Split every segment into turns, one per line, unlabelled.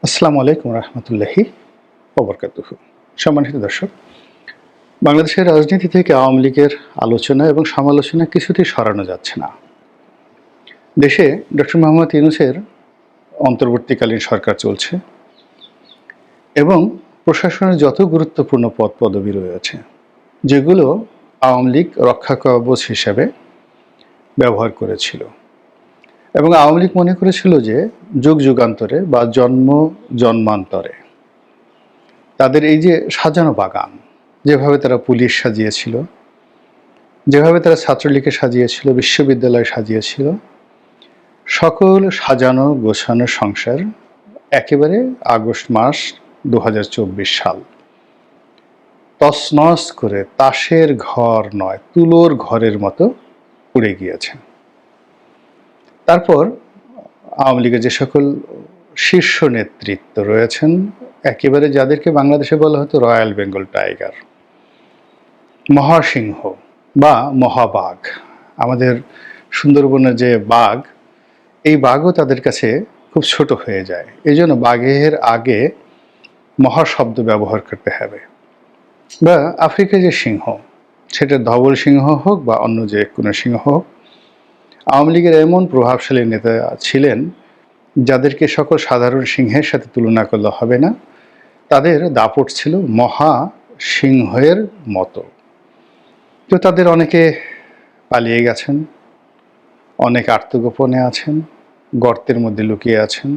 আসসালামু আলাইকুম রহমতুল্লাহি ওবরকাতুহু। সম্মানিত দর্শক, বাংলাদেশের রাজনীতি থেকে আওয়ামী লীগের আলোচনা এবং সমালোচনা কিছুতেই সরানো যাচ্ছে না। দেশে ডক্টর মোহাম্মদ ইউনূসের অন্তর্বর্তীকালীন সরকার চলছে এবং প্রশাসনের যত গুরুত্বপূর্ণ পদ পদবি রয়েছে, যেগুলো আওয়ামী লীগ রক্ষা কবচ হিসেবে ব্যবহার করেছিল এবং আওয়ামী লীগ মনে করেছিল যে যুগ যুগান্তরে বা জন্মান্তরে তাদের এই যে সাজানো বাগান, যেভাবে তারা পুলিশ সাজিয়েছিল, যেভাবে তারা ছাত্রলীগকে সাজিয়েছিল, বিশ্ববিদ্যালয় সাজিয়েছিল, সকল সাজানো গোছানো সংসার একেবারে আগস্ট মাস ২০২৪ সাল তছনছ করে তাসের ঘর নয়, তুলোর ঘরের মতো উড়ে গিয়েছে। তারপর আওয়ামী লীগের যে সকল শীর্ষ নেতৃত্ব রয়েছেন, একেবারে যাদেরকে বাংলাদেশে বলা হতো রয়্যাল বেঙ্গল টাইগার, মহাসিংহ বা মহাবাঘ, আমাদের সুন্দরবনের যে বাঘ, এই বাঘও তাদের কাছে খুব ছোট হয়ে যায়। এই জন্য বাঘের আগে মহাশব্দ ব্যবহার করতে হবে। বা আফ্রিকার যে সিংহ, সেটা ধবল সিংহ হোক বা অন্য যে কোনো সিংহ হোক, আওয়ামী লীগের এমন প্রভাবশালী নেতা ছিলেন যাদেরকে সকল সাধারণ সিংহের সাথে তুলনা করলে হবে না। তাদের দাপট ছিল মহা সিংহের মতো। তো তাদের অনেকে পালিয়ে গেছেন, অনেকে আত্মগোপনে আছেন, গর্তের মধ্যে লুকিয়ে আছেন,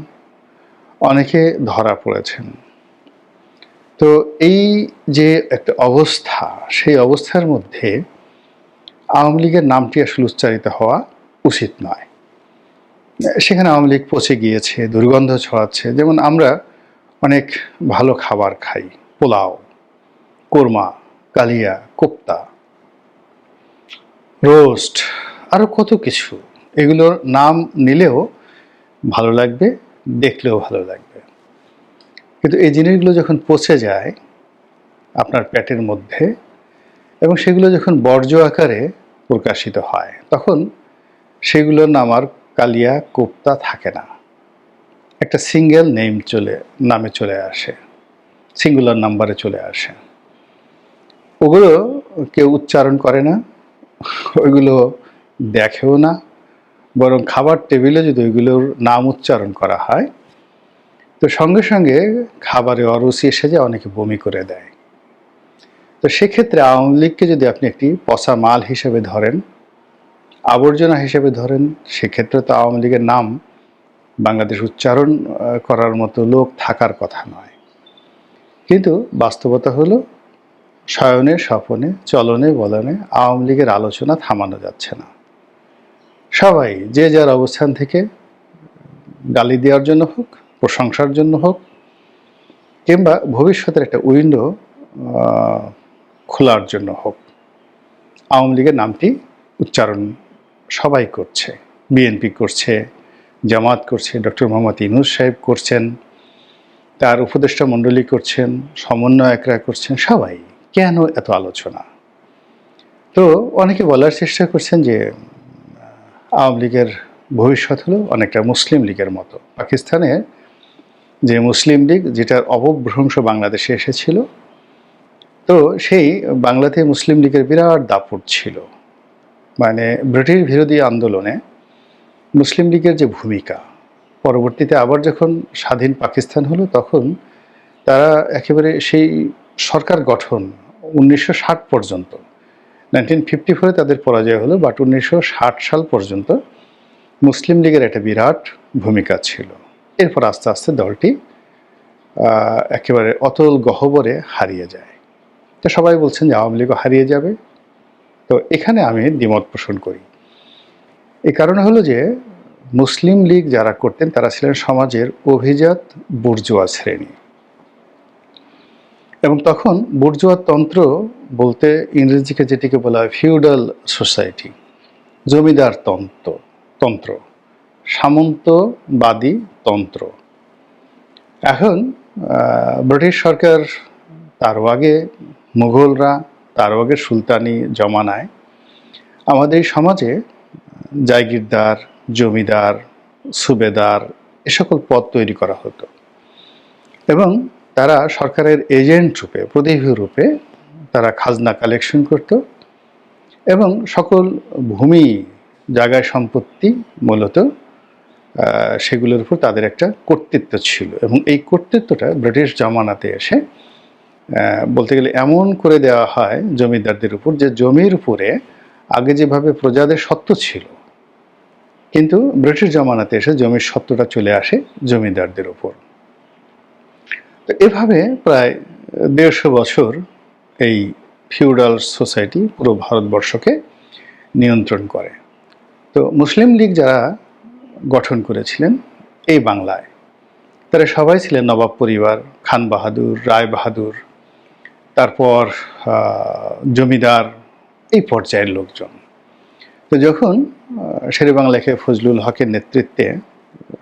অনেকে ধরা পড়েছেন। তো এই যে একটা অবস্থা, সেই অবস্থার মধ্যে আওয়ামী লীগের নামটি আসলে উচ্চারিত হওয়া উচিত নয়। সেখানে আওয়ামী লীগ পচে গিয়েছে, দুর্গন্ধ ছড়াচ্ছে। যেমন আমরা অনেক ভালো খাবার খাই, পোলাও, কোরমা, কালিয়া, কোপ্তা, রোস্ট, আরও কত কিছু। এগুলোর নাম নিলেও ভালো লাগবে, দেখলেও ভালো লাগবে। কিন্তু এই জিনিসগুলো যখন পচে যায় আপনার পেটের মধ্যে এবং সেগুলো যখন বর্জ্য আকারে প্রকাশিত হয়, তখন সেগুলোর নাম আর কালিয়া, কোপ্তা থাকে না। একটা সিঙ্গেল নামে চলে আসে, সিঙ্গুলার নাম্বারে চলে আসে। ওগুলো কেউ উচ্চারণ করে না, ওইগুলো দেখেও না, বরং খাবার টেবিলে যদি ওইগুলোর নাম উচ্চারণ করা হয়, তো সঙ্গে সঙ্গে খাবারে অরুচি এসে যায়, অনেকে বমি করে দেয়। তো সেক্ষেত্রে আওয়ামী লীগকে যদি আপনি একটি পচা মাল হিসেবে ধরেন, আবর্জনা হিসেবে ধরেন, সেক্ষেত্রে তো আওয়ামী লীগের নাম বাংলাদেশ উচ্চারণ করার মতো লোক থাকার কথা নয়। কিন্তু বাস্তবতা হলো, শয়নে স্বপনে চলনে বলনে আওয়ামী লীগের আলোচনা থামানো যাচ্ছে না। সবাই যে যার অবস্থান থেকে গালি দেওয়ার জন্য হোক, প্রশংসার জন্য হোক, কিংবা ভবিষ্যতের একটা উইন্ডো খোলার জন্য হোক, আওয়ামী লীগের নামটি উচ্চারণ সবাই করছে। বিএনপি করছে, জামাত করছে, ডক্টর মোহাম্মদ ইউনূস সাহেব করছেন, তার উপদেষ্টা মণ্ডলী করছেন, সমন্বয়করা করছেন, সবাই। কেন এত আলোচনা? তো অনেকে বলার চেষ্টা করছেন যে আওয়ামী লীগের ভবিষ্যৎ হলো অনেকটা মুসলিম লীগের মতো। পাকিস্তানে যে মুসলিম লীগ, যেটার অপভ্রংশ বাংলাদেশে এসেছিল, তো সেই বাংলাতে মুসলিম লীগের বিরাট দাপট ছিল। মানে ব্রিটিশ বিরোধী আন্দোলনে মুসলিম লীগের যে ভূমিকা, পরবর্তীতে আবার যখন স্বাধীন পাকিস্তান হলো, তখন তারা একেবারে সেই সরকার গঠন 1960 পর্যন্ত, 1954 তাদের পরাজয় হলো, বাট 1960 সাল পর্যন্ত মুসলিম লীগের একটা বিরাট ভূমিকা ছিল। এরপর আস্তে আস্তে দলটি একেবারে অতল গহ্বরে হারিয়ে যায়। তো সবাই বলছেন যে আওয়ামী লীগও হারিয়ে যাবে। তো এখানে আমি দ্বিমত পোষণ করি। এই কারণে হলো যে মুসলিম লীগ যারা করতেন, তারা ছিলেন সমাজের অভিজাত বুর্জোয়া শ্রেণী। এবং তখন বুর্জোয়া তন্ত্র বলতে ইংরেজিকে যেটিকে বলা হয় ফিউডাল সোসাইটি, জমিদার তন্ত্র, সামন্তবাদী তন্ত্র। এখন ব্রিটিশ সরকার, তারও আগে মুঘলরা, তারও আগে সুলতানি জমানায় আমাদের সমাজে জায়গিরদার, জমিদার, সুবেদার এ সকল পদ তৈরি করা হতো। এবং তারা সরকারের এজেন্ট রূপে, প্রতিনিধি রূপে তারা খাজনা কালেকশন করত এবং সকল ভূমি, জায়গা সম্পত্তি মূলত সেগুলোর উপর তাদের একটা কর্তৃত্ব ছিল। এবং এই কর্তৃত্বটা ব্রিটিশ জামানাতে এসে বলতে গেলে এমন করে দেওয়া হয় জমিদারদের উপর, যে জমির উপরে আগে যেভাবে প্রজাদের সত্ত্ব ছিল, কিন্তু ব্রিটিশ জামানাতে এসে জমির সত্ত্বটা চলে আসে জমিদারদের উপর। তো এভাবে প্রায় 150 বছর এই ফিউডাল সোসাইটি পুরো ভারতবর্ষকে নিয়ন্ত্রণ করে। তো মুসলিম লীগ যারা গঠন করেছিলেন এই বাংলায়, তারা সবাই ছিলেন নবাব পরিবার, খান বাহাদুর, রায় বাহাদুর, তারপর জমিদার, এই পর্যায়ের লোকজন। তো যখন শেরেবাংলা ফজলুল হকের নেতৃত্বে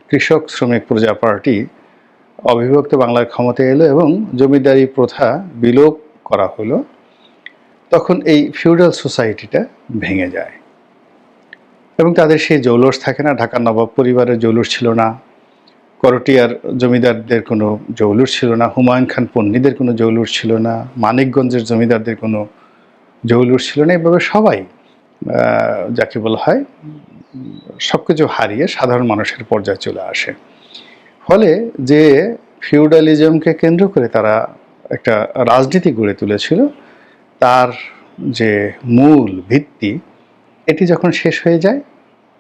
কৃষক শ্রমিক প্রজা পার্টি অবিভক্ত বাংলার ক্ষমতায় এলো এবং জমিদারি প্রথা বিলোপ করা হলো, তখন এই ফিউডাল সোসাইটিটা ভেঙে যায় এবং তাদের সেই জৌলুস থাকে না। ঢাকার নবাব পরিবারের জৌলুস ছিল না, করটিয়ার জমিদারদের কোনো জৌলুস ছিল না, হুমায়ুন খান পন্নীদের কোনো জৌলুস ছিল না, মানিকগঞ্জের জমিদারদের কোনো জৌলুস ছিল না। এভাবে সবাই যাকে বলা হয় সব কিছু হারিয়ে সাধারণ মানুষের পর্যায়ে চলে আসে। ফলে যে ফিউডালিজমকে কেন্দ্র করে তারা একটা রাজনীতি গড়ে তুলেছিল, তার যে মূল ভিত্তি, এটি যখন শেষ হয়ে যায়,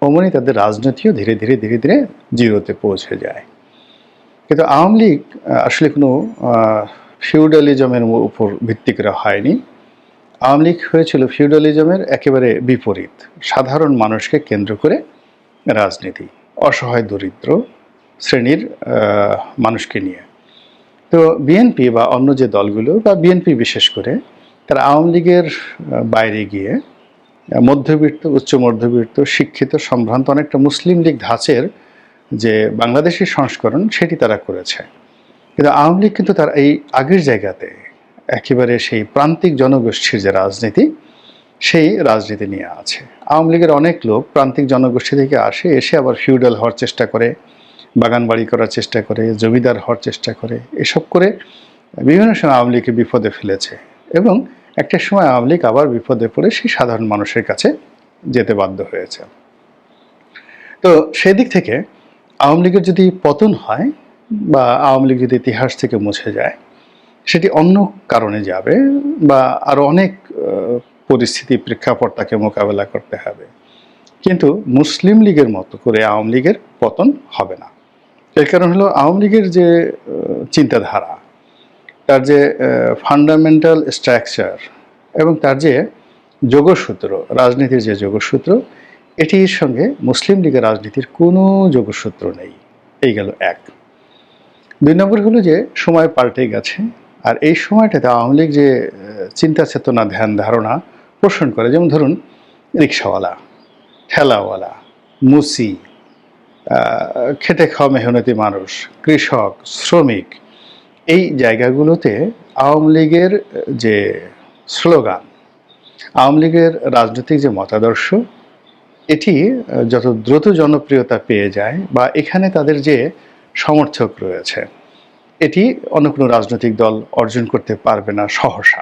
অমনি তাদের রাজনীতিও ধীরে ধীরে ধীরে ধীরে জিরোতে পৌঁছে যায়। কিন্তু আওয়ামী লীগ আসলে কোনো ফিউডালিজমের উপর ভিত্তি করে হয়নি। আওয়ামী লীগ হয়েছিল ফিউডালিজমের একেবারে বিপরীত, সাধারণ মানুষকে কেন্দ্র করে রাজনীতি, অসহায় দরিদ্র শ্রেণীর মানুষকে নিয়ে। তো বিএনপি বা অন্য যে দলগুলো, বা বিএনপি বিশেষ করে, তারা আওয়ামী লীগের বাইরে গিয়ে মধ্যবিত্ত, উচ্চ মধ্যবিত্ত, শিক্ষিত, সম্ভ্রান্ত অনেকটা মুসলিম লীগ ধাঁচের যে বাংলাদেশি সংস্করণ, সেটি তারা করেছে। কিন্তু আওয়ামী লীগ কিন্তু তার এই আগের জায়গাতে একেবারে সেই প্রান্তিক জনগোষ্ঠীর যে রাজনীতি, সেই রাজনীতি নিয়ে আছে। আওয়ামী লীগের অনেক লোক প্রান্তিক জনগোষ্ঠী থেকে এসে আবার ফিউডাল হওয়ার চেষ্টা করে, বাগান বাড়ি করার চেষ্টা করে, জমিদার হওয়ার চেষ্টা করে। এসব করে বিভিন্ন সময় আওয়ামী লীগকে বিপদে ফেলেছে এবং একটা সময় আওয়ামী লীগ আবার বিপদে পড়ে সেই সাধারণ মানুষের কাছে যেতে বাধ্য হয়েছে। তো সেদিক থেকে আওয়ামী লীগের যদি পতন হয় বা আওয়ামী লীগ যদি ইতিহাস থেকে মুছে যায়, সেটি অন্য কারণে যাবে বা আরও অনেক পরিস্থিতি, প্রেক্ষাপট তাকে মোকাবেলা করতে হবে। কিন্তু মুসলিম লীগের মতো করে আওয়ামী লীগের পতন হবে না। এর কারণ হলো আওয়ামী লীগের যে চিন্তাধারা, তার যে ফান্ডামেন্টাল স্ট্রাকচার এবং তার যে যোগসূত্র, রাজনীতির যে যোগসূত্র, এটির সঙ্গে মুসলিম লীগের রাজনীতির কোনো যোগসূত্র নেই। এই গেল এক। 2 নম্বর হলো যে সময় পাল্টে গেছে, আর এই সময়টাতে আওয়ামী লীগ যে চিন্তা চেতনা, ধ্যান ধারণা পোষণ করে, যেমন ধরুন রিক্সাওয়ালা, ঠেলাওয়ালা, মুসি, খেটে খাওয়া মেহনতি মানুষ, কৃষক, শ্রমিক, এই জায়গাগুলোতে আওয়ামী লীগের যে স্লোগান, আওয়ামী লীগের রাজনৈতিক যে মতাদর্শ, এটি যত দ্রুত জনপ্রিয়তা পেয়ে যায় বা এখানে তাদের যে সমর্থক রয়েছে, এটি অন্য কোনো রাজনৈতিক দল অর্জন করতে পারবে না সহসা।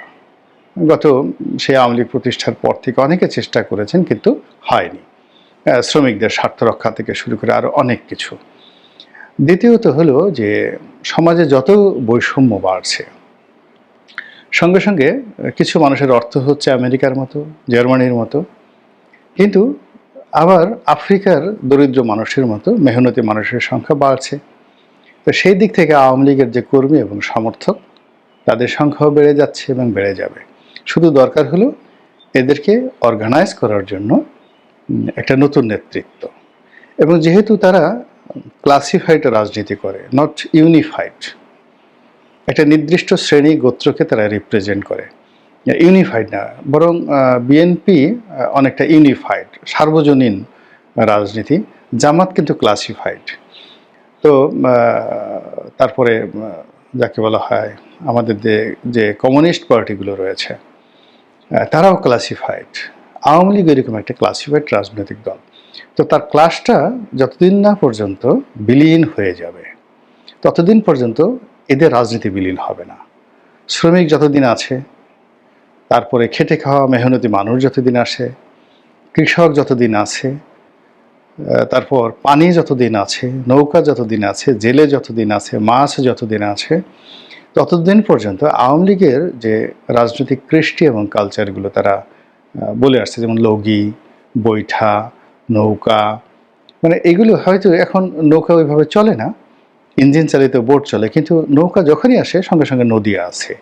সেই আওয়ামী লীগ প্রতিষ্ঠার পর থেকে অনেকে চেষ্টা করেছেন, কিন্তু হয়নি। শ্রমিকদের স্বার্থ রক্ষা থেকে শুরু করে আরও অনেক কিছু। দ্বিতীয়ত হলো যে সমাজে যত বৈষম্য বাড়ছে, সঙ্গে সঙ্গে কিছু মানুষের অর্থ হচ্ছে আমেরিকার মতো, জার্মানির মতো, কিন্তু আবার আফ্রিকার দরিদ্র মানুষের মতো মেহনতি মানুষের সংখ্যা বাড়ছে। তো সেই দিক থেকে আওয়ামী লীগের যে কর্মী এবং সমর্থক, তাদের সংখ্যাও বেড়ে যাচ্ছে এবং বেড়ে যাবে। শুধু দরকার হলো এদেরকে অর্গানাইজ করার জন্য একটা নতুন নেতৃত্ব। এবং যেহেতু তারা ক্লাসিফাইড রাজনীতি করে, নট ইউনিফাইড, একটা নির্দিষ্ট শ্রেণী গোত্রকে তারা রিপ্রেজেন্ট করে, ইউনিফাইড না, বরং বিএনপি অনেকটা ইউনিফাইড, সার্বজনীন রাজনীতি। জামাত কিন্তু ক্লাসিফাইড। তো তারপরে যাকে বলা হয় আমাদের যে কমিউনিস্ট পার্টিগুলো রয়েছে, তারাও ক্লাসিফাইড। আওয়ামী লীগ এরকম একটা ক্লাসিফাইড রাজনৈতিক দল। তো তার ক্লাসটা যতদিন না পর্যন্ত বিলীন হয়ে যাবে, ততদিন পর্যন্ত এদের রাজনীতি বিলীন হবে না। শ্রমিক যতদিন আছে, তারপরে খেটে খাওয়া মেহনতি মানুষ যতদিন আসে, কৃষক যতদিন আছে, তারপর পানি যতদিন আছে, নৌকা যতদিন আছে, জেলে যতদিন আছে, মাছ যতদিন আছে, ততদিন পর্যন্ত আওয়ামী লীগের যে রাজনৈতিক কৃষ্টি এবং কালচারগুলো তারা বলে আসছে, যেমন লগি, বৈঠা, নৌকা, মানে এগুলো হয়তো এখন নৌকা ওইভাবে চলে না, ইঞ্জিন চালিত বোট চলে, কিন্তু নৌকা যখনই আসে সঙ্গে সঙ্গে নদী আছে,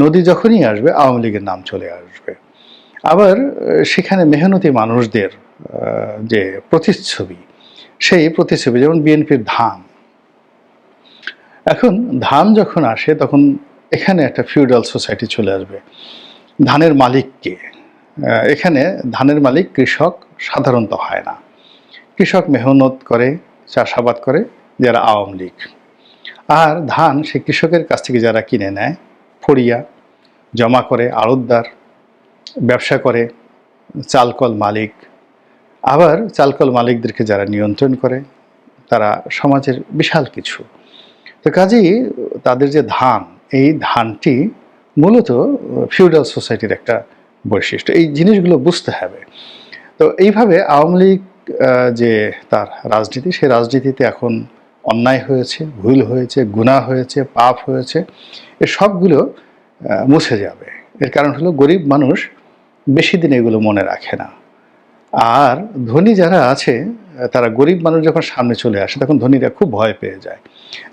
নদী যখনই আসবে আওয়ামী লীগের নাম চলে আসবে। আবার সেখানে মেহনতি মানুষদের যে প্রতিচ্ছবি, সেই প্রতিচ্ছবি, যেমন বিএনপির ধান, এখন ধান যখন আসে তখন এখানে একটা ফিউডাল সোসাইটি চলে আসবে। ধানের মালিককে, এখানে ধানের মালিক কৃষক সাধারণত হয় না, কৃষক মেহনত করে, চাষাবাদ করে যারা আওয়ামী লীগ, আর ধান সেই কৃষকের কাছ থেকে যারা কিনে নেয়, ফড়িয়া জমা করে, আড়তদার, ব্যবসা করে, চালকল মালিক, আবার চালকল মালিকদেরকে যারা নিয়ন্ত্রণ করে তারা সমাজের বিশাল কিছু। তো কাজেই তাদের যে ধান, এই ধানটি মূলত ফিউডাল সোসাইটির একটা বৈশিষ্ট্য। এই জিনিসগুলো বুঝতে হবে। তো এইভাবে আওয়ামী লীগ যে তার রাজনীতি, সেই রাজনীতিতে এখন অন্যায় হয়েছে, ভুল হয়েছে, গুনাহ হয়েছে, পাপ হয়েছে, এ সবগুলো মুছে যাবে। এর কারণ হলো গরিব মানুষ বেশি দিন এগুলো মনে রাখে না। আর ধনী যারা আছে তারা, গরিব মানুষ যখন সামনে চলে আসে তখন ধনীরা খুব ভয় পেয়ে যায়।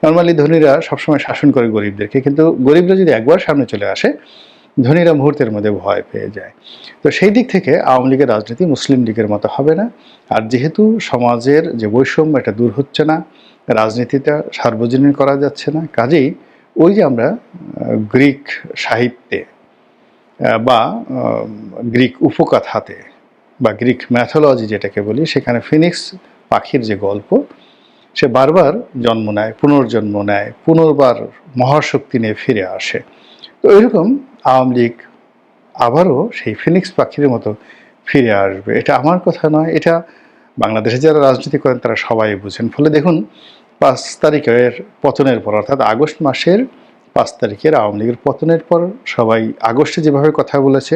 নর্মালি ধনীরা সবসময় শাসন করে গরিবদেরকে, কিন্তু গরিবরা যদি একবার সামনে চলে আসে ধনীরা মুহূর্তের মধ্যে ভয় পেয়ে যায়। তো সেই দিক থেকে আওয়ামী লীগের রাজনীতি মুসলিম লীগের মতো হবে না। আর যেহেতু সমাজের যে বৈষম্য এটা দূর হচ্ছে না, রাজনীতিটা সার্বজনীন করা যাচ্ছে না, কাজেই ওই যে আমরা গ্রিক সাহিত্যে বা গ্রিক উপকথাতে বা গ্রিক ম্যাথোলজি যেটাকে বলি, সেখানে ফিনিক্স পাখির যে গল্প, সে বারবার জন্ম নেয়, পুনর্জন্ম নেয়, পুনর্বার মহাশক্তি নিয়ে ফিরে আসে। তো এরকম আওয়ামী লীগ আবারও সেই ফিনিক্স পাখির মতো ফিরে আসবে। এটা আমার কথা নয়, এটা বাংলাদেশে যারা রাজনীতি করেন তারা সবাই বুঝেন। ফলে দেখুন 5 তারিখের পতনের পর, অর্থাৎ আগস্ট মাসের 5 তারিখের আওয়ামী লীগের পতনের পর সবাই আগস্টে যেভাবে কথা বলেছে,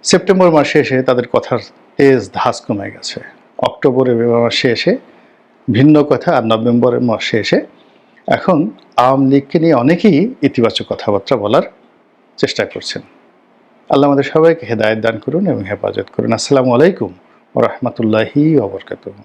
সেপ্টেম্বর মাসে এসে তাদের কথার তেজ ধাস কমে গেছে, অক্টোবরের মাসে এসে ভিন্ন কথা, আর নভেম্বরের মাসে এসে এখন আওয়ামী লীগকে নিয়ে অনেকেই ইতিবাচক কথাবার্তা বলার চেষ্টা করছেন। আল্লাহ আমাদের সবাইকে হেদায়েত দান করুন এবং হেফাজত করুন। আসসালামু আলাইকুম ওয়া রাহমাতুল্লাহি ওয়া বারাকাতুহু।